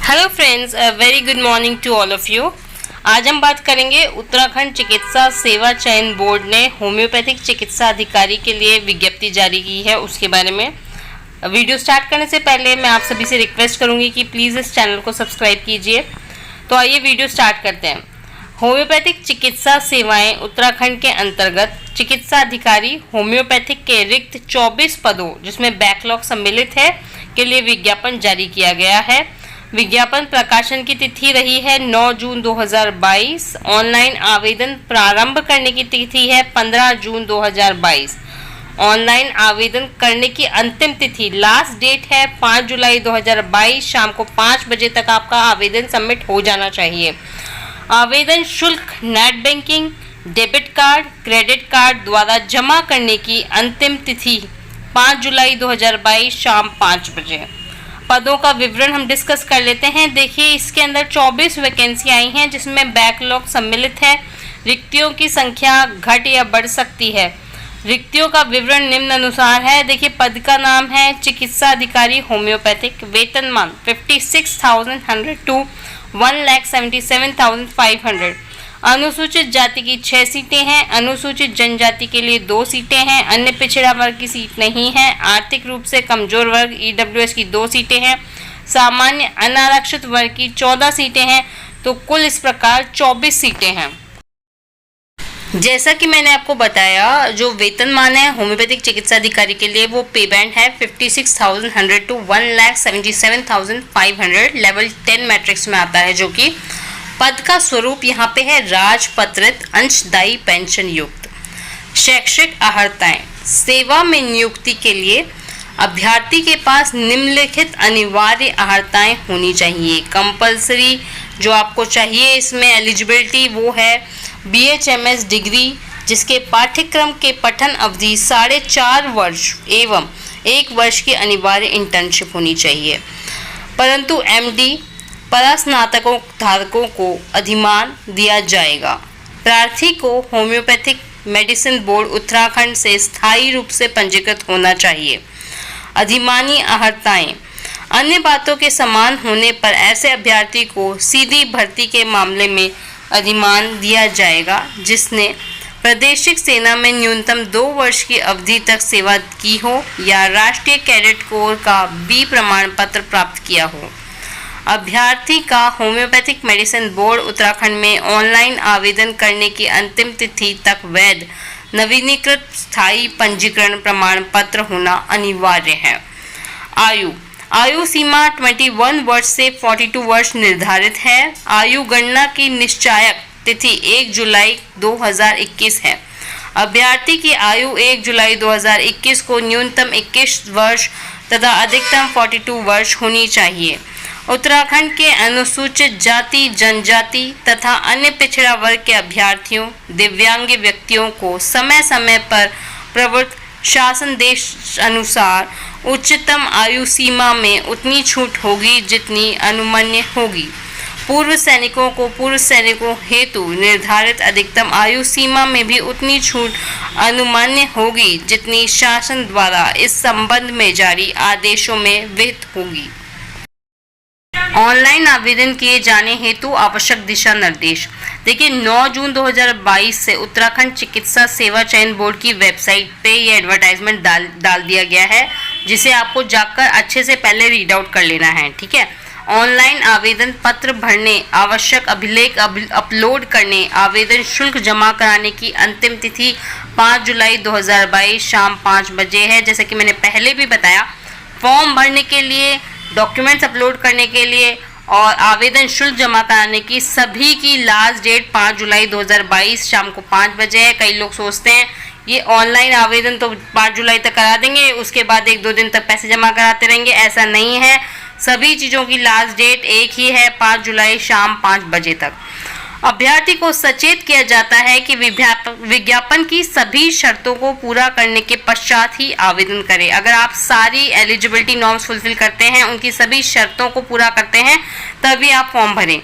Hello friends, very good morning to all of you. आज हम बात करेंगे उत्तराखंड चिकित्सा सेवा चयन बोर्ड ने होम्योपैथिक चिकित्सा अधिकारी के लिए विज्ञप्ति जारी की है उसके बारे में। वीडियो स्टार्ट करने से पहले मैं आप सभी से रिक्वेस्ट करूंगी कि प्लीज़ इस चैनल को सब्सक्राइब कीजिए। तो आइए वीडियो स्टार्ट करते हैं। होम्योपैथिक चिकित्सा सेवाएं उत्तराखंड के अंतर्गत चिकित्सा अधिकारी होम्योपैथिक के रिक्त 24 पदों जिसमें बैकलॉग सम्मिलित है के लिए विज्ञापन जारी किया गया है। विज्ञापन प्रकाशन की तिथि रही है 9 जून 2022। ऑनलाइन आवेदन प्रारंभ करने की तिथि है 15 जून 2022। ऑनलाइन आवेदन करने की अंतिम तिथि लास्ट डेट है 5 जुलाई 2022। शाम को 5 बजे तक आपका आवेदन सबमिट हो जाना चाहिए। आवेदन शुल्क net banking, debit card, credit card द्वारा जमा करने की अंतिम तिथि 5 जुलाई 2022 शाम 5 बजे। पदों का विवरण हम डिस्कस कर लेते हैं। देखिए, इसके अंदर 24 वैकेंसी आई हैं जिसमें बैकलॉग सम्मिलित है। रिक्तियों की संख्या घट या बढ़ सकती है। रिक्तियों का विवरण निम्न अनुसार है। देखिए, पद का नाम है चिकित्सा अधिकारी होम्योपैथिक। वेतनमान 56,100 टू 1,77,500। अनुसूचित जाति की 6 सीटें हैं। अनुसूचित जनजाति के लिए 2 सीटें हैं। अन्य पिछड़ा वर्ग की सीट नहीं है। आर्थिक रूप से कमजोर वर्ग ईडब्ल्यूएस की 2 सीटें हैं। सामान्य अनारक्षित वर्ग की 14 सीटें हैं। तो कुल इस प्रकार 24 सीटें हैं। जैसा कि मैंने आपको बताया, जो वेतनमान है होम्योपैथिक चिकित्सा अधिकारी के लिए वो पे बैंड है 56,100 टू 1,77,500। लेवल 10 मैट्रिक्स में आता है, जो कि पद का स्वरूप यहाँ पे है राजपत्रित अंशदायी पेंशन युक्त। शैक्षिक अर्हताएं। सेवा में नियुक्ति के लिए अभ्यर्थी के पास निम्नलिखित अनिवार्य अर्हताएं होनी चाहिए। कंपलसरी जो आपको चाहिए इसमें एलिजिबिलिटी वो है BHMS डिग्री, जिसके पाठ्यक्रम के पठन अवधि 4.5 वर्ष एवं 1 वर्ष की अनिवार्य इंटर्नशिप होनी चाहिए। परंतु MD परास्नातकों धारकों को अधिमान दिया जाएगा। प्रार्थी को होम्योपैथिक मेडिसिन बोर्ड उत्तराखंड से स्थायी रूप से पंजीकृत होना चाहिए। अधिमानी अर्हताएं। अन्य बातों के समान होने पर ऐसे अभ्यर्थी को सीधी भर्ती के मामले में अधिमान दिया जाएगा जिसने प्रादेशिक सेना में न्यूनतम 2 वर्ष की अवधि तक सेवा की हो या राष्ट्रीय कैडेट कोर का B प्रमाण पत्र प्राप्त किया हो। अभ्यर्थी का होम्योपैथिक मेडिसिन बोर्ड उत्तराखंड में ऑनलाइन आवेदन करने की अंतिम तिथि तक वैध नवीनीकृत स्थायी पंजीकरण प्रमाण पत्र होना अनिवार्य है। आयु सीमा 21 वर्ष से 42 वर्ष निर्धारित है। आयु गणना की निश्चायक तिथि 1 जुलाई 2021 है। अभ्यर्थी की आयु 1 जुलाई 2021 को न्यूनतम 21 वर्ष तथा अधिकतम 42 वर्ष होनी चाहिए। उत्तराखंड के अनुसूचित जाति, जनजाति तथा अन्य पिछड़ा वर्ग के अभ्यर्थियों, दिव्यांग व्यक्तियों को समय समय पर प्रवृत्त शासन देश अनुसार उच्चतम आयु सीमा में उतनी छूट होगी जितनी अनुमन्य होगी। पूर्व सैनिकों को पूर्व सैनिकों हेतु निर्धारित अधिकतम आयु सीमा में भी उतनी छूट अनुमान्य होगी जितनी शासन द्वारा इस संबंध में जारी आदेशों में विहित होगी। ऑनलाइन आवेदन किए जाने हेतु आवश्यक दिशा निर्देश। देखिए, 9 जून 2022 से उत्तराखंड चिकित्सा सेवा चयन बोर्ड की वेबसाइट पे ये एडवर्टाइजमेंट डाल दिया गया है, जिसे आपको जाकर अच्छे से पहले रीड आउट कर लेना है। ठीक है। ऑनलाइन आवेदन पत्र भरने, आवश्यक अभिलेख अपलोड करने, आवेदन शुल्क जमा कराने की अंतिम तिथि 5 जुलाई 2022 शाम 5 बजे है। जैसे कि मैंने पहले भी बताया, फॉर्म भरने के लिए, डॉक्यूमेंट्स अपलोड करने के लिए और आवेदन शुल्क जमा कराने की सभी की लास्ट डेट 5 जुलाई 2022 शाम को 5 बजे है। कई लोग सोचते हैं ये ऑनलाइन आवेदन तो 5 जुलाई तक करा देंगे, उसके बाद 1-2 दिन तक पैसे जमा कराते रहेंगे। ऐसा नहीं है। सभी चीज़ों की लास्ट डेट एक ही है, 5 जुलाई शाम 5 बजे तक। अभ्यर्थी को सचेत किया जाता है कि विज्ञापन की सभी शर्तों को पूरा करने के पश्चात ही आवेदन करें। अगर आप सारी एलिजिबिलिटी नॉर्म्स फुलफिल करते हैं, उनकी सभी शर्तों को पूरा करते हैं, तभी आप फॉर्म भरें।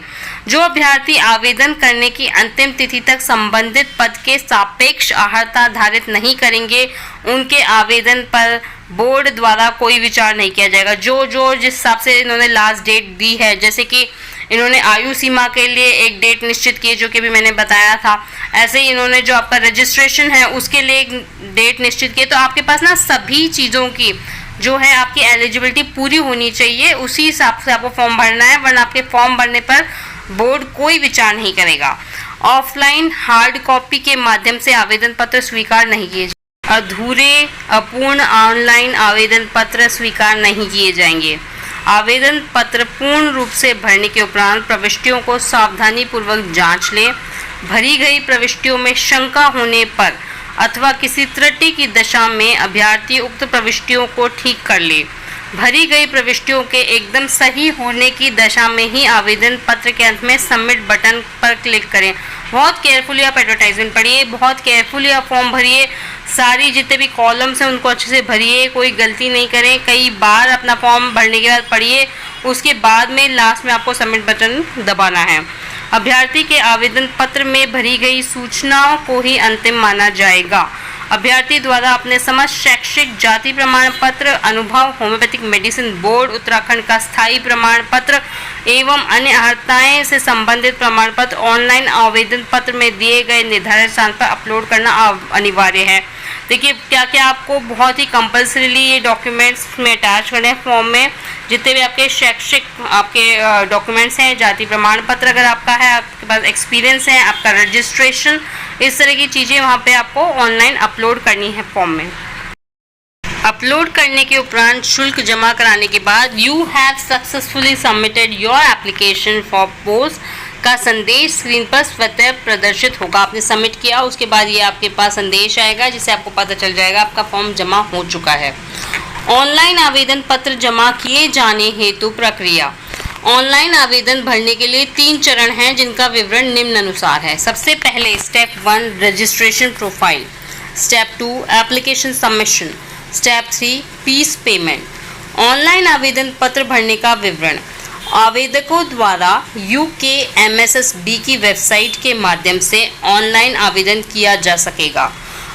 जो अभ्यर्थी आवेदन करने की अंतिम तिथि तक संबंधित पद के सापेक्ष अर्हता धारित नहीं करेंगे, उनके आवेदन पर बोर्ड द्वारा कोई विचार नहीं किया जाएगा। जो जिस हिसाब से इन्होंने लास्ट डेट दी है, जैसे कि इन्होंने आयु सीमा के लिए एक डेट निश्चित की है जो कि भी मैंने बताया था, ऐसे ही इन्होंने जो आपका रजिस्ट्रेशन है उसके लिए एक डेट निश्चित की है। तो आपके पास ना सभी चीज़ों की जो है आपकी एलिजिबिलिटी पूरी होनी चाहिए, उसी हिसाब से आपको फॉर्म भरना है, वरना आपके फॉर्म भरने पर बोर्ड कोई विचार नहीं करेगा। ऑफलाइन हार्ड कॉपी के माध्यम से आवेदन पत्र स्वीकार नहीं किए जाएंगे। अधूरे अपूर्ण ऑनलाइन आवेदन पत्र स्वीकार नहीं किए जाएंगे। आवेदन पत्र पूर्ण रूप से भरने के उपरांत प्रविष्टियों को सावधानी पूर्वक जांच लें। भरी गई प्रविष्टियों में शंका होने पर अथवा किसी त्रुटि की दशा में अभ्यर्थी उक्त प्रविष्टियों को ठीक कर ले। भरी गई प्रविष्टियों के एकदम सही होने की दशा में ही आवेदन पत्र के अंत में सबमिट बटन पर क्लिक करें। बहुत केयरफुली आप एडवर्टाइजमेंट पढ़िए, बहुत केयरफुली आप फॉर्म भरिए, सारी जितने भी कॉलम्स हैं उनको अच्छे से भरिए, कोई गलती नहीं करें। कई बार अपना फॉर्म भरने के बाद पढ़िए, उसके बाद में लास्ट में आपको सबमिट बटन दबाना है। अभ्यर्थी के आवेदन पत्र में भरी गई सूचनाओं को ही अंतिम माना जाएगा। अभ्यर्थी द्वारा अपने समस्त शैक्षिक जाति प्रमाण पत्र, अनुभव, होम्योपैथिक मेडिसिन बोर्ड उत्तराखंड का स्थायी प्रमाण पत्र एवं अन्य अर्हताएं से संबंधित प्रमाण पत्र ऑनलाइन आवेदन पत्र में दिए गए निर्धारित स्थान पर अपलोड करना अनिवार्य है। देखिए क्या क्या आपको बहुत ही कंपल्सरीली ये डॉक्यूमेंट्स में अटैच करने हैं फॉर्म में। जितने भी आपके शैक्षिक आपके डॉक्यूमेंट्स हैं, जाति प्रमाण पत्र अगर आपका है, आपके पास एक्सपीरियंस है, आपका रजिस्ट्रेशन, इस तरह की चीज़ें वहाँ पे आपको ऑनलाइन अपलोड करनी है फॉर्म में। अपलोड करने के उपरांत शुल्क जमा कराने के बाद you have successfully submitted your application for post का संदेश स्क्रीन पर स्वतः प्रदर्शित होगा। आपने सबमिट किया, उसके बाद ये आपके पास संदेश आएगा जिससे आपको पता चल जाएगा आपका फॉर्म जमा हो चुका है। ऑनलाइन आवेदन पत्र जमा किए जाने हेतु प्रक्रिया। ऑनलाइन आवेदन भरने के लिए 3 चरण हैं जिनका विवरण निम्न अनुसार है। सबसे पहले step 1 registration profile, step 2 application submission, step 3 fees payment. Online आवेदन पत्र भरने का विवरण आवेदकों द्वारा UKMSSB की वेबसाइट के माध्यम से ऑनलाइन आवेदन किया जा सकेगा।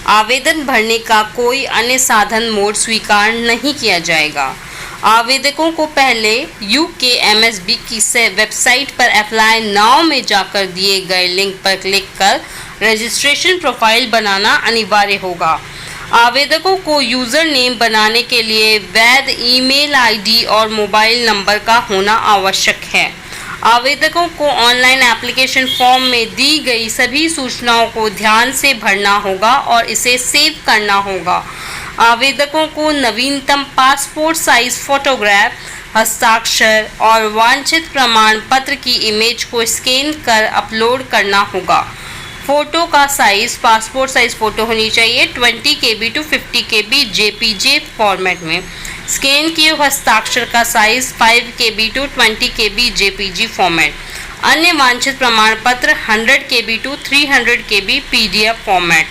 आवेदन भरने का कोई अन्य साधन मोड स्वीकार नहीं किया जाएगा। आवेदकों को पहले UKMSB की से वेबसाइट पर अप्लाई नाउ में जाकर दिए गए लिंक पर क्लिक कर रजिस्ट्रेशन प्रोफाइल बनाना अनिवार्य होगा। आवेदकों को यूज़र नेम बनाने के लिए वैध ईमेल आईडी और मोबाइल नंबर का होना आवश्यक है। आवेदकों को ऑनलाइन एप्लीकेशन फॉर्म में दी गई सभी सूचनाओं को ध्यान से भरना होगा और इसे सेव करना होगा। आवेदकों को नवीनतम पासपोर्ट साइज फोटोग्राफ, हस्ताक्षर और वांछित प्रमाण पत्र की इमेज को स्कैन कर अपलोड करना होगा। फ़ोटो का साइज़ पासपोर्ट साइज़ फ़ोटो होनी चाहिए 20 KB to 50 KB JPG format में। स्कैन किए हस्ताक्षर का size 5 KB to 20 KB JPG format. अन्य वांछित प्रमाण पत्र 100 KB to 300 KB PDF format.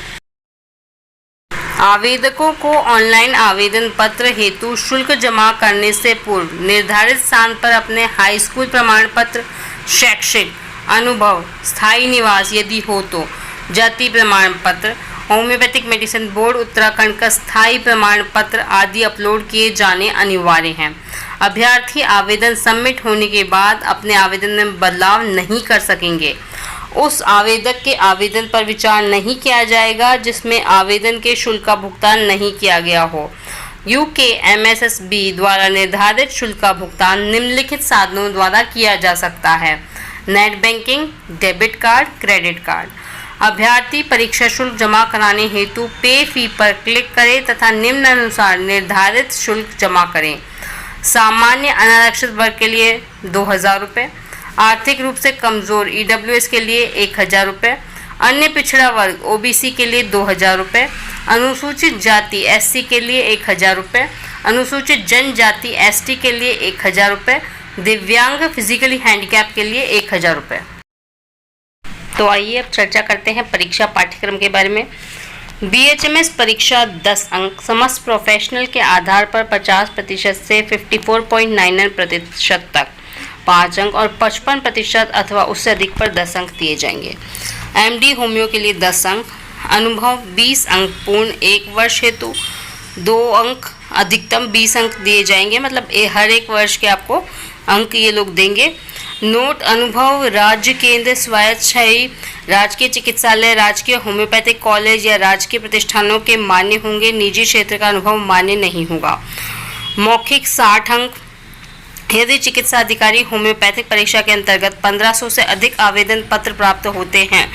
आवेदकों को ऑनलाइन आवेदन पत्र हेतु शुल्क जमा करने से पूर्व निर्धारित स्थान पर अपने हाई स्कूल प्रमाण पत्र, शैक्षिक अनुभव, स्थायी निवास यदि हो तो जाति प्रमाण पत्र, होम्योपैथिक मेडिसिन बोर्ड उत्तराखंड का स्थायी प्रमाण पत्र आदि अपलोड किए जाने अनिवार्य हैं। अभ्यर्थी आवेदन सबमिट होने के बाद अपने आवेदन में बदलाव नहीं कर सकेंगे। उस आवेदक के आवेदन पर विचार नहीं किया जाएगा जिसमें आवेदन के शुल्क का भुगतान नहीं किया गया हो। UKMSSB द्वारा निर्धारित शुल्क का भुगतान निम्नलिखित साधनों द्वारा किया जा सकता है: net banking, debit card, credit card. अभ्यर्थी परीक्षा शुल्क जमा कराने हेतु पे फी पर क्लिक करें तथा निम्न अनुसार निर्धारित शुल्क जमा करें। सामान्य अनारक्षित वर्ग के लिए 2000 रुपये, आर्थिक रूप से कमज़ोर EWS के लिए 1000 रुपये, अन्य पिछड़ा वर्ग OBC के लिए 2000 रुपये, अनुसूचित जाति SC के लिए 1000 रुपये, अनुसूचित जनजाति ST के लिए 1000 रुपये, दिव्यांग फिजिकली हैंडीकैप के लिए 1000 रुपये। तो आइए अब चर्चा करते हैं परीक्षा पाठ्यक्रम के बारे में। BHMS परीक्षा 10 अंक, समस्त प्रोफेशनल के आधार पर 50% से 54.99% तक 5 अंक और 55% अथवा उससे अधिक पर 10 अंक दिए जाएंगे। MD होम्यो के लिए 10 अंक, अनुभव 20 अंक पूर्ण 1 वर्ष हेतु, 2 अंक अधिकतम 20 अंक दिए जाएंगे, मतलब हर एक वर्ष के आपको अंक ये लोग देंगे। नोट: अनुभव राज्य, केंद्र, स्वायत्तशासी, राजकीय चिकित्सालय, राजकीय होम्योपैथिक कॉलेज या राजकीय प्रतिष्ठानों के मान्य होंगे। निजी क्षेत्र का अनुभव मान्य नहीं होगा। मौखिक 60 अंक। यदि चिकित्सा अधिकारी होम्योपैथिक परीक्षा के अंतर्गत 1500 से अधिक आवेदन पत्र प्राप्त होते हैं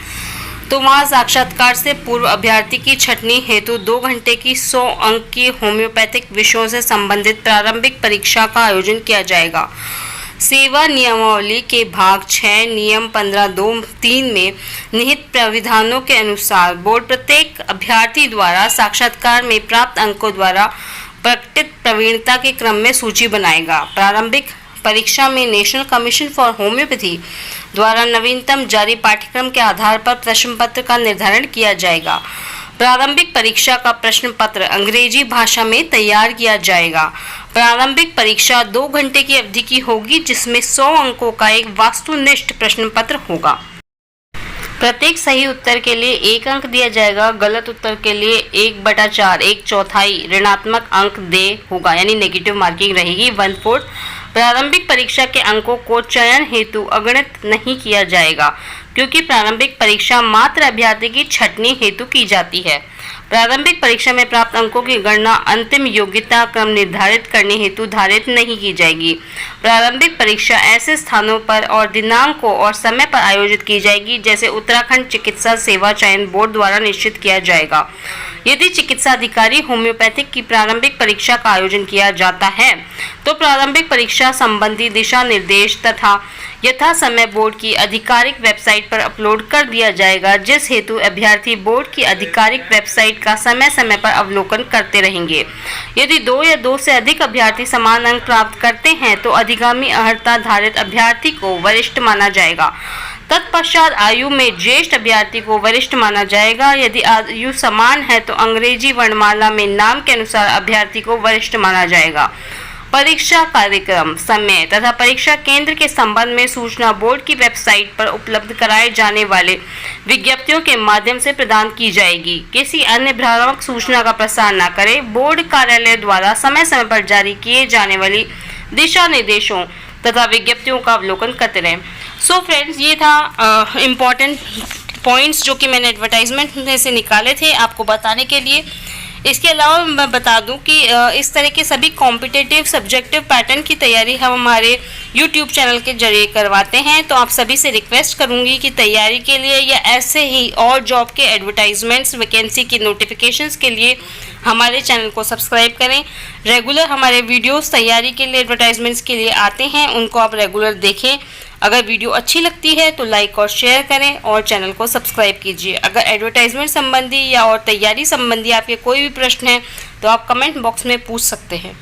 तो वहाँ साक्षात्कार से पूर्व अभ्यर्थी की छंटनी हेतु 2 घंटे की 100 अंक की होम्योपैथिक विषयों से संबंधित प्रारंभिक परीक्षा का आयोजन किया जाएगा। सेवा नियमावली के भाग 6 नियम 15(2)(3) में निहित प्राविधानों के अनुसार बोर्ड प्रत्येक अभ्यर्थी द्वारा साक्षात्कार में प्राप्त अंकों द्वारा प्रकटित प्रवीणता के क्रम में सूची बनाएगा। प्रारंभिक परीक्षा में नेशनल कमीशन फॉर होम्योपैथी द्वारा नवीनतम जारी पाठ्यक्रम के आधार पर प्रश्न पत्र का निर्धारण किया जाएगा। प्रारंभिक परीक्षा का प्रश्न पत्र अंग्रेजी भाषा में तैयार किया जाएगा। प्रारंभिक परीक्षा 2 घंटे की अवधि की होगी, जिसमें 100 अंकों का एक वस्तुनिष्ठ प्रश्न पत्र होगा। प्रत्येक सही उत्तर के लिए 1 अंक दिया जाएगा। गलत उत्तर के लिए 1/4 1/4 ऋणात्मक अंक दे होगा, यानी नेगेटिव मार्किंग रहेगी 1/4। प्रारंभिक परीक्षा के अंकों को चयन हेतु अगणित नहीं किया जाएगा, क्योंकि प्रारंभिक परीक्षा मात्र अभ्यर्थी की छंटनी हेतु की जाती है। प्रारंभिक परीक्षा में प्राप्त अंकों की गणना अंतिम योग्यता क्रम निर्धारित करने हेतु धारित नहीं की जाएगी। प्रारंभिक परीक्षा ऐसे स्थानों पर और दिनांकों और समय पर आयोजित की जाएगी जैसे उत्तराखंड चिकित्सा सेवा चयन बोर्ड द्वारा निश्चित किया जाएगा। यदि चिकित्सा अधिकारी होम्योपैथिक की प्रारंभिक परीक्षा का आयोजन किया जाता है तो प्रारंभिक परीक्षा संबंधी दिशा निर्देश तथा यथा समय बोर्ड की आधिकारिक वेबसाइट पर अपलोड कर दिया जाएगा, जिस हेतु अभ्यर्थी बोर्ड की आधिकारिक वेबसाइट का समय समय पर अवलोकन करते रहेंगे। यदि 2 या 2 से अधिक अभ्यर्थी समान अंक प्राप्त करते हैं तो अधिगामी अर्हता धारित अभ्यर्थी को वरिष्ठ माना जाएगा। तत्पश्चात आयु में ज्येष्ठ अभ्यर्थी को वरिष्ठ माना जाएगा। यदि आयु समान है तो अंग्रेजी वर्णमाला में नाम के अनुसार अभ्यर्थी को वरिष्ठ माना जाएगा। परीक्षा कार्यक्रम, समय तथा परीक्षा केंद्र के संबंध में सूचना बोर्ड की वेबसाइट पर उपलब्ध कराए जाने वाले विज्ञप्तियों के माध्यम से प्रदान की जाएगी। किसी अन्य भ्रामक सूचना का प्रसार न करें। बोर्ड कार्यालय द्वारा समय समय पर जारी किए जाने वाली दिशा निर्देशों तथा विज्ञप्तियों का अवलोकन करते रहें। सो फ्रेंड्स, ये था इम्पॉर्टेंट पॉइंट्स जो कि मैंने एडवर्टाइजमेंट में से निकाले थे आपको बताने के लिए। इसके अलावा मैं बता दूं कि इस तरह के सभी कॉम्पिटिटिव सब्जेक्टिव पैटर्न की तैयारी हम हमारे YouTube चैनल के जरिए करवाते हैं। तो आप सभी से रिक्वेस्ट करूंगी कि तैयारी के लिए या ऐसे ही और जॉब के एडवर्टाइजमेंट्स, वैकेंसी की नोटिफिकेशंस के लिए हमारे चैनल को सब्सक्राइब करें। रेगुलर हमारे वीडियोस तैयारी के लिए, एडवर्टाइजमेंट्स के लिए आते हैं, उनको आप रेगुलर देखें। अगर वीडियो अच्छी लगती है तो लाइक और शेयर करें और चैनल को सब्सक्राइब कीजिए। अगर एडवर्टाइजमेंट संबंधी या और तैयारी संबंधी आपके कोई भी प्रश्न है तो आप कमेंट बॉक्स में पूछ सकते हैं।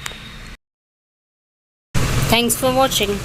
Thanks for watching.